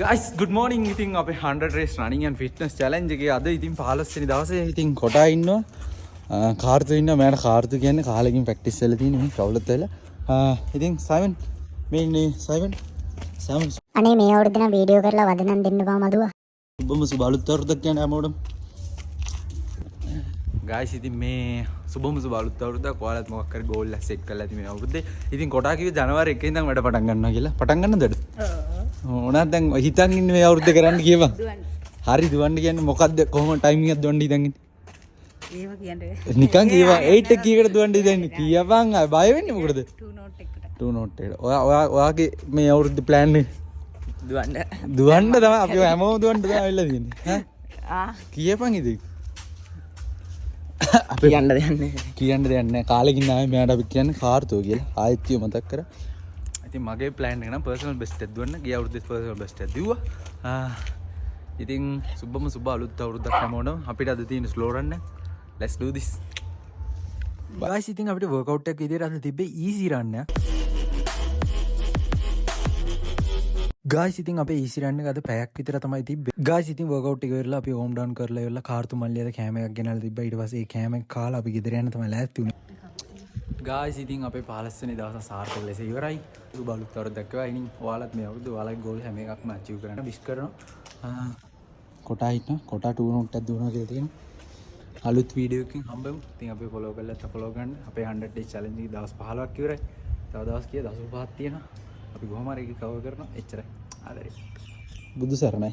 Guys, good morning. ඉතින් අපේ 100 race running and fitness challenge එකේ අද ඉතින් 15 වෙනි දවසේ ඉතින් කොටා ඉන්නවා. කාර්තු ඉන්නවා. මම කාර්තු කියන්නේ කාලෙකින් ප්‍රැක්ටිස් වෙලා තියෙන මේ කවුලත් වෙලා. ඉතින් සයිමන් මේ ඉන්නේ සයිමන්. අනේ මේ අවුරුද්ද නම් වීඩියෝ කරලා වදනම් දෙන්න බා මදුවා. සුබම සුබ අලුත් අවුරුද්දක් කියන්නේ හැමෝටම. guys ඉතින් මේ සුබම සුබ අලුත් අවුරුද්දක් ඔයාලත් මොකක් හරි goal එක set කරලා ඇති මේ අවුරුද්දේ. ඉතින් කොටා කිව්වේ ජනවාරි 1 ඉඳන් වැඩ පටන් ගන්නවා කියලා. පටන් ගන්නද? ඕනනම් දැන් හිතන් ඉන්නේ මේ අවුරුද්ද කරන්න කියපන්. හරි දුවන්න කියන්නේ මොකද්ද කොහොම ටයිමින් එකක් දුවන්න ඉඳන් ඉන්නේ? ඒව කියන්නේ. නිකන් කියවා 8 එක කීයකට දුවන්න ඉඳන් කියපන් බය වෙන්නේ මොකටද? 2 note එකට. 2 note එකට. ඔයාගේ මේ අවුරුද්ද plan එක දුවන්න තමයි අපි හැමෝම දුවන්න තමයි වෙලා තියෙන්නේ. ඈ කියපන් ඉතින්. අපි කියන්න දෙයක් නැහැ. කාලෙකින් ආවේ මෙයාට අපි කියන්නේ කාර්තෝ කියලා. ආයෙත් කිය මතක් කරා. ඉතින් මගේ ප්ලෑන් එක නම් පර්සනල් බෙස්ට් එකක් දුවන්න. ගිය අවුරුද්දේ පර්සනල් බෙස්ට් එකක් දිව්වා. ඉතින් සුබම සුබ අලුත් අවුරුද්දක් හැමෝටම. අපිට අද තියෙන ස්ලෝ රන් එක. Let's do this. guys ඉතින් අපිට වර්කවුට් එකක් විදියට අද තිබ්බේ easy run එක. guys ඉතින් අපේ easy run එක අද පැයක් විතර තමයි තිබ්බේ. guys ඉතින් වර්කවුට් එක ඉවරලා අපි හෝම් ඩවුන් කරලා ඉවරලා කාර්තු මල්ලියද කෑම එකක් ගෙනල්ලා තිබ්බා. ඊට පස්සේ ඒ කෑම එක කාලා අපි ගෙදර යන්න තමයි ලෑස්ති වුණේ. guys ඉතින් අපේ 15 වෙනි දවස සාර්ථක ලෙස ඉවරයි. සුබ අලුත් අවුරුද්දක් වේවා. ඉතින් ඔයාලත් මේ අවුරුද්ද ඔයාලගේ ගෝල් හැම එකක්ම අචීව් කරන්න විශ් කරනවා. කොටා හිටන කොටා 2 note එකක් දුවනවා කියලා තියෙනවා. අලුත් වීඩියෝ එකකින් හම්බෙමු. ඉතින් අපි ෆලෝ කරලා ෆලෝ ගන්න. අපේ 100 days challenge එක දවස් 15ක් ඉවරයි. තව දවස් කීයද 85ක් තියෙනවා. අපි කොහොම හරි ඒක කවර් කරනවා. එච්චරයි. ආදරේ. බුදු සරණයි.